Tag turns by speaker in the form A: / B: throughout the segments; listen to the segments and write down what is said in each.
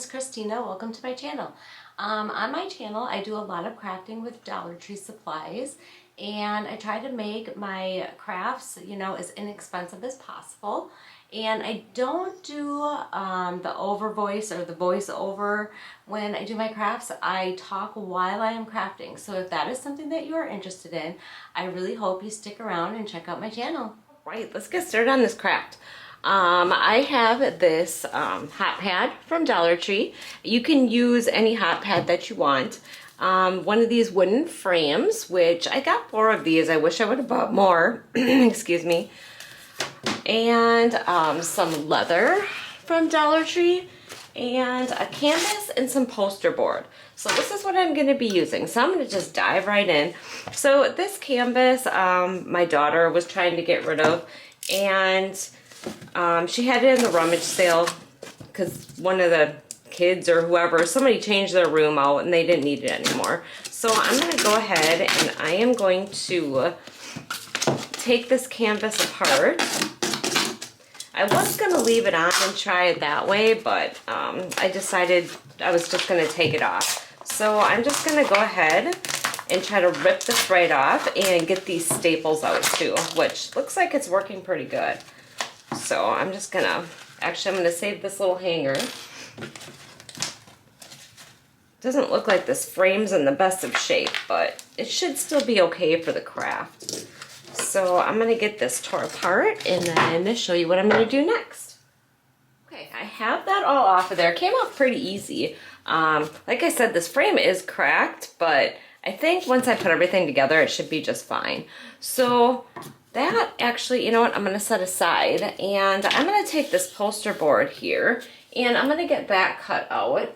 A: is Christina. Welcome to my channel. On my channel, I do a lot of crafting with Dollar Tree supplies, and I try to make my crafts, as inexpensive as possible. And I don't do the over voice or the voice over when I do my crafts. I talk while I am crafting. So if that is something that you are interested in, I really hope you stick around and check out my channel. Right, let's get started on this craft. I have this hot pad from Dollar Tree. You can use any hot pad that you want. One of these wooden frames, which I got 4 of these. I wish I would have bought more. Excuse me. And some leather from Dollar Tree, and a canvas and some poster board. So this is what I'm going to be using. So I'm going to just dive right in. So this canvas my daughter was trying to get rid of, and she had it in the rummage sale because one of the kids or whoever, somebody changed their room out and they didn't need it anymore. So I'm going to go ahead and I am going to take this canvas apart. I was going to leave it on and try it that way, but I decided I was just going to take it off. So I'm just going to go ahead and try to rip this right off and get these staples out too, which looks like it's working pretty good. So I'm just going to, actually I'm going to save this little hanger. Doesn't look like this frame's in the best of shape, but it should still be okay for the craft. So I'm going to get this tore apart and then show you what I'm going to do next. Okay, I have that all off of there. It came off pretty easy. Like I said, this frame is cracked, but I think once I put everything together, it should be just fine. So that actually, you know what, I'm going to set aside, and I'm going to take this poster board here, and I'm going to get that cut out.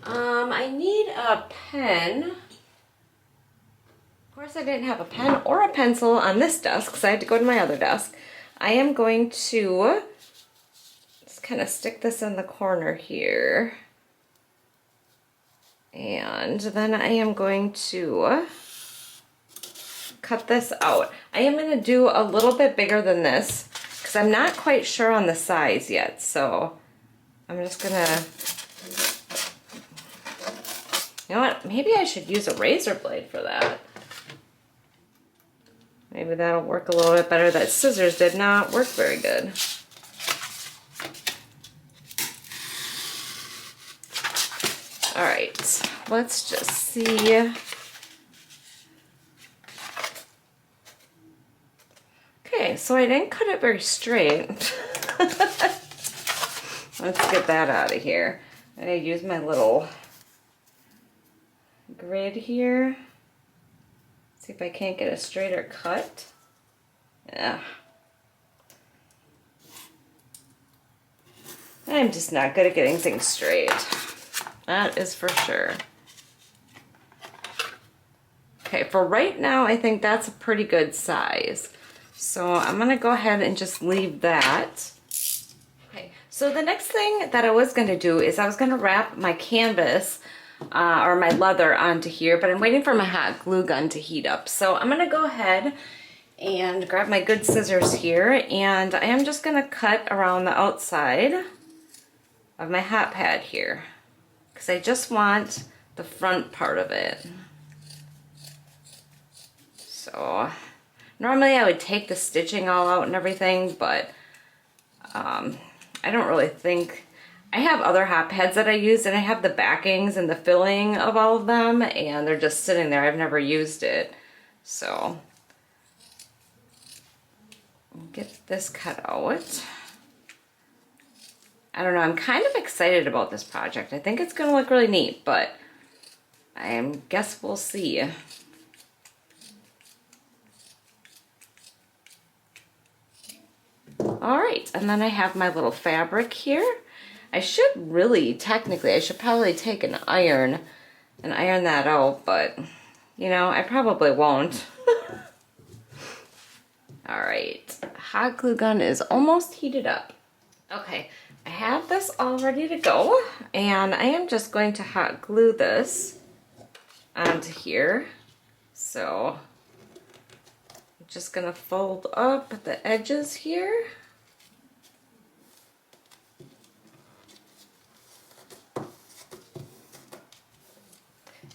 A: I need a pen. Of course, I didn't have a pen or a pencil on this desk, so I had to go to my other desk. I am going to just kind of stick this in the corner here. And then I am going to cut this out. I am going to do a little bit bigger than this because I'm not quite sure on the size yet. So I'm just going to, you know what, maybe I should use a razor blade for that. Maybe that'll work a little bit better. That scissors did not work very good. All right, let's just see. Okay, so I didn't cut it very straight. Let's get that out of here. I use my little grid here. See if I can't get a straighter cut. Yeah. I'm just not good at getting things straight. That is for sure. Okay, for right now, I think that's a pretty good size. So I'm gonna go ahead and just leave that. Okay, so the next thing that I was gonna do is I was gonna wrap my canvas or my leather onto here, but I'm waiting for my hot glue gun to heat up. So I'm gonna go ahead and grab my good scissors here, and I am just gonna cut around the outside of my hot pad here, because I just want the front part of it. So normally I would take the stitching all out and everything, but I don't really think, I have other hot pads that I use, and I have the backings and the filling of all of them, and they're just sitting there. I've never used it. So get this cut out. I don't know, I'm kind of excited about this project. I think it's going to look really neat, but I guess we'll see. All right, and then I have my little fabric here. I should really, technically, I should probably take an iron and iron that out, but, you know, I probably won't. All right, hot glue gun is almost heated up. Okay, I have this all ready to go, and I am just going to hot glue this onto here. So I'm just gonna fold up the edges here.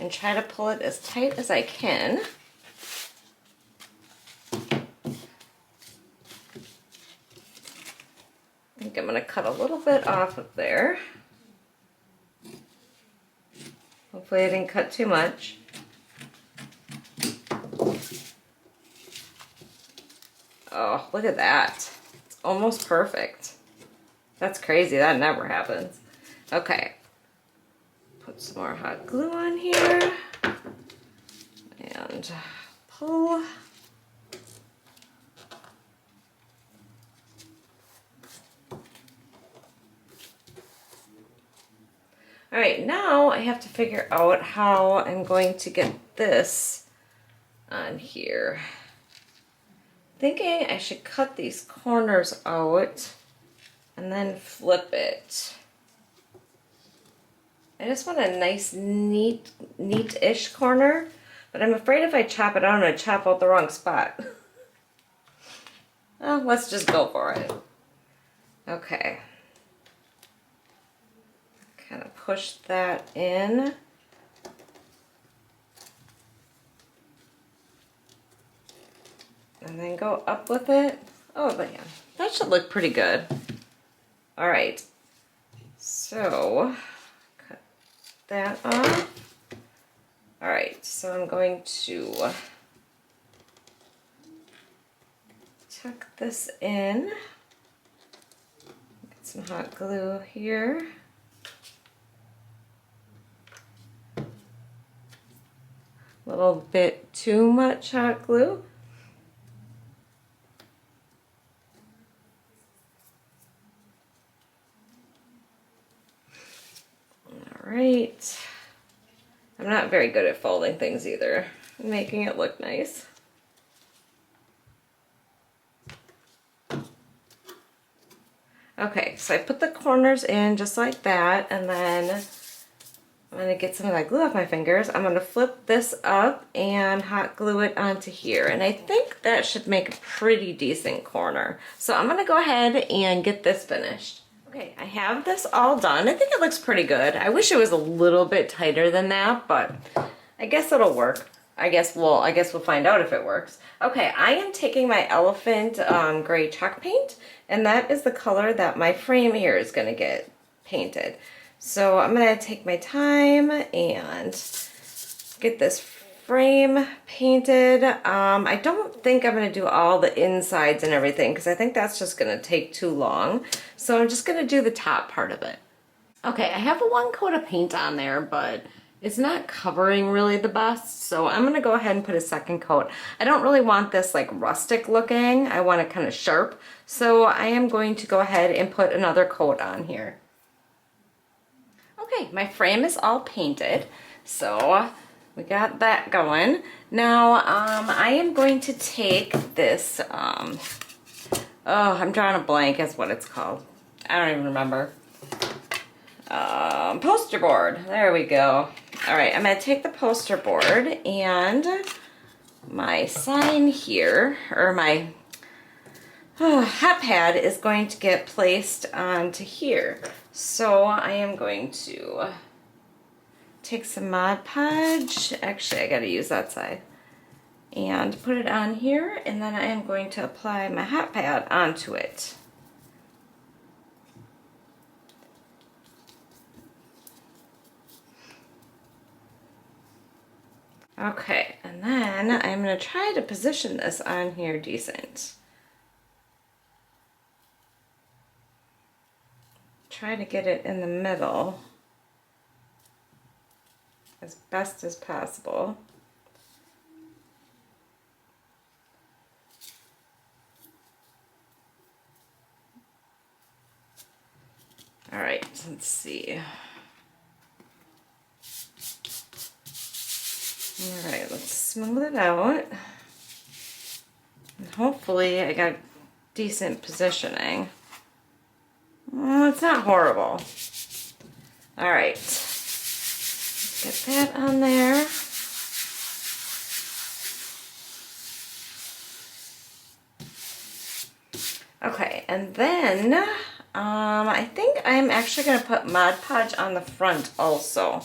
A: and try to pull it as tight as I can. I think I'm going to cut a little bit off of there. Hopefully I didn't cut too much. Oh, look at that. It's almost perfect. That's crazy. That never happens. Okay. Put some more hot glue on here. And pull. All right, now I have to figure out how I'm going to get this on here. Thinking I should cut these corners out and then flip it. I just want a nice, neat-ish corner, but I'm afraid if I chop it out, I'm gonna chop out the wrong spot. Well, let's just go for it. Okay. Kind of push that in. And then go up with it. Oh, but yeah, that should look pretty good. All right, so cut that off. All right, so I'm going to tuck this in. Get some hot glue here. A little bit too much hot glue. Right. I'm not very good at folding things either, making it look nice. Okay, so I put the corners in just like that, and then I'm gonna get some of that glue off my fingers. I'm gonna flip this up and hot glue it onto here, and I think that should make a pretty decent corner. So I'm gonna go ahead and get this finished. Okay, I have this all done. I think it looks pretty good. I wish it was a little bit tighter than that, but I guess it'll work. I guess we'll find out if it works. Okay, I am taking my elephant gray chalk paint, and that is the color that my frame here is gonna get painted. So I'm gonna take my time and get this frame painted. I don't think I'm gonna do all the insides and everything because I think that's just gonna take too long. So I'm just gonna do the top part of it. Okay, I have one coat of paint on there, but it's not covering really the best. So I'm gonna go ahead and put a second coat. I don't really want this like rustic looking. I want it kind of sharp. So I am going to go ahead and put another coat on here. Okay, my frame is all painted. So we got that going. Now, I am going to take this, oh, I'm drawing a blank as what it's called. I don't even remember. Poster board, there we go. All right, I'm gonna take the poster board and my sign here, or my hot pad is going to get placed onto here. So I am going to take some Mod Podge, actually I gotta use that side, and put it on here, and then I am going to apply my hot pad onto it. Okay, and then I'm gonna try to position this on here decent. Try to get it in the middle as best as possible. All right, let's see. All right, let's smooth it out. And hopefully I got decent positioning. Well, it's not horrible. All right, get that on there. Okay, and then I think I'm actually gonna put Mod Podge on the front also.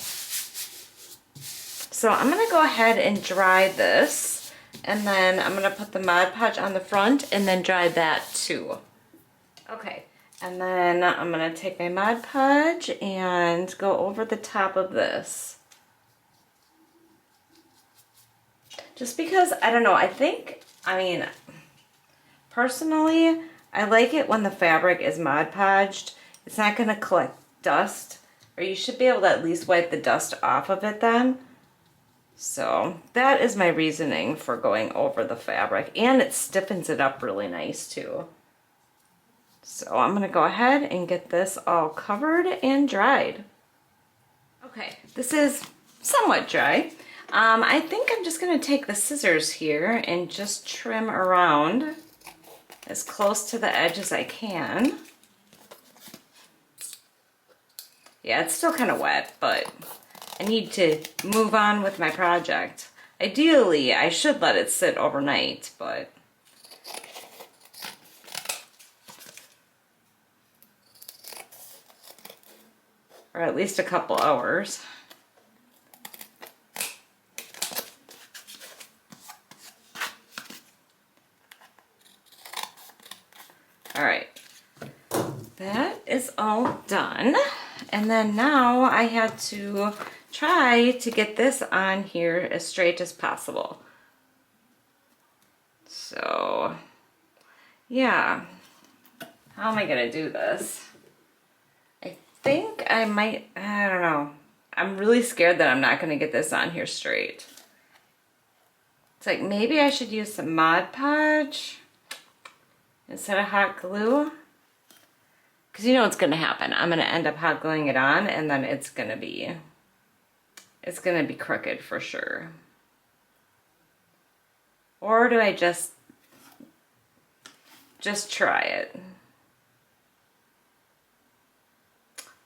A: So I'm gonna go ahead and dry this, and then I'm gonna put the Mod Podge on the front and then dry that too. Okay, and then I'm gonna take my Mod Podge and go over the top of this. Just because, I don't know, I mean, personally, I like it when the fabric is Mod Podged. It's not gonna collect dust, or you should be able to at least wipe the dust off of it then. So that is my reasoning for going over the fabric, and it stiffens it up really nice too. So I'm gonna go ahead and get this all covered and dried. Okay, this is somewhat dry. I think I'm just gonna take the scissors here and just trim around as close to the edge as I can. Yeah, it's still kind of wet, but I need to move on with my project. Ideally, I should let it sit overnight, but or at least a couple hours. All right, that is all done. And then now I had to try to get this on here as straight as possible. So, yeah, how am I gonna do this? I think I might, I don't know. I'm really scared that I'm not gonna get this on here straight. It's like maybe I should use some Mod Podge instead of hot glue. Because you know what's going to happen. I'm going to end up hot gluing it on, and then it's going to be crooked for sure. Or do I just try it?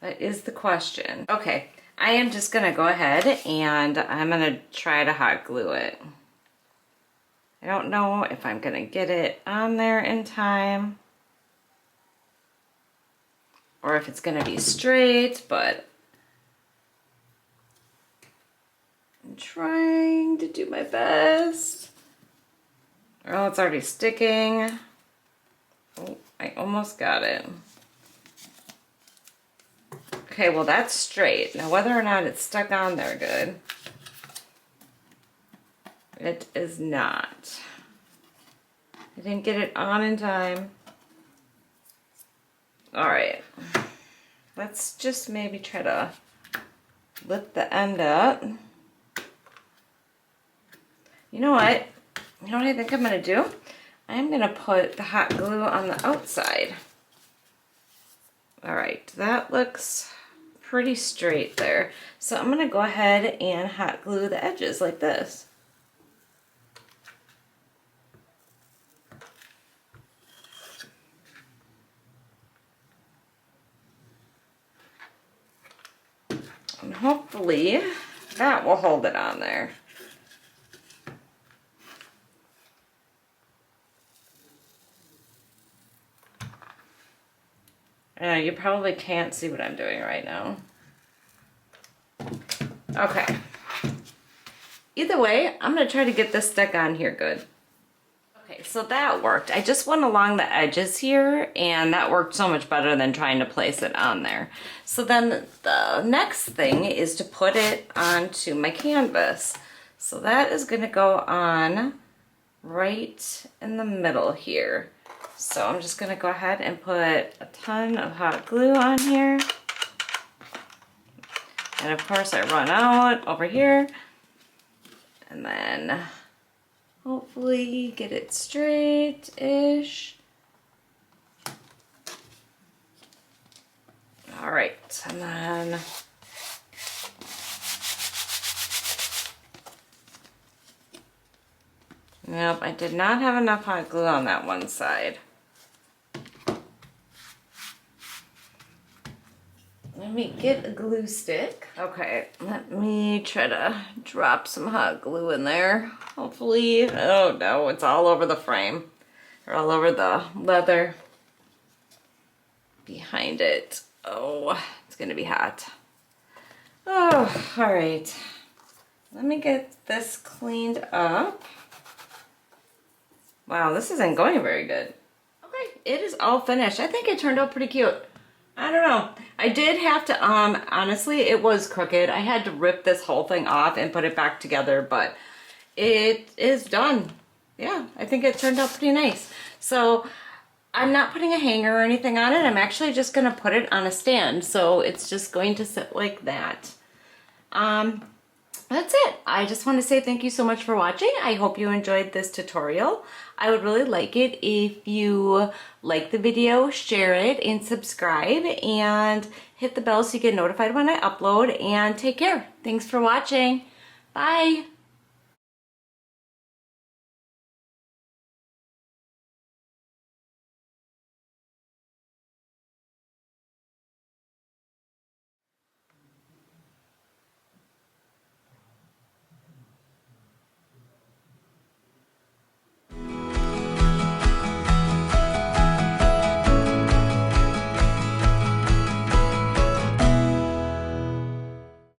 A: That is the question. Okay, I am just going to go ahead and I'm going to try to hot glue it. I don't know if I'm going to get it on there in time, or if it's gonna be straight, but I'm trying to do my best. Oh, it's already sticking. Oh, I almost got it. Okay, well that's straight. Now whether or not it's stuck on there good, it is not. I didn't get it on in time. All right, let's just maybe try to lift the end up. You know what? You know what I think I'm gonna do? I'm gonna put the hot glue on the outside. All right, that looks pretty straight there. So I'm gonna go ahead and hot glue the edges like this. And hopefully that will hold it on there. I know you probably can't see what I'm doing right now. Okay. Either way, I'm gonna try to get this stuck on here good. Okay, so that worked. I just went along the edges here, and that worked so much better than trying to place it on there. So then the next thing is to put it onto my canvas. So that is gonna go on right in the middle here. So I'm just gonna go ahead and put a ton of hot glue on here. And of course I run out over here. And then hopefully get it straight-ish. All right, and then nope, I did not have enough hot glue on that one side. Let me get a glue stick. Okay, let me try to drop some hot glue in there. Hopefully, oh no, it's all over the frame. Or all over the leather behind it. Oh, it's gonna be hot. Oh, all right. let me get this cleaned up. Wow, this isn't going very good. Okay, it is all finished. I think it turned out pretty cute. I don't know. I did have to, honestly, it was crooked. I had to rip this whole thing off and put it back together, but it is done. Yeah, I think it turned out pretty nice. So I'm not putting a hanger or anything on it. I'm actually just gonna put it on a stand. So it's just going to sit like that. That's it. I just want to say thank you so much for watching. I hope you enjoyed this tutorial. I would really like it if you like the video, share it, and subscribe, and hit the bell so you get notified when I upload, and take care. Thanks for watching. Bye.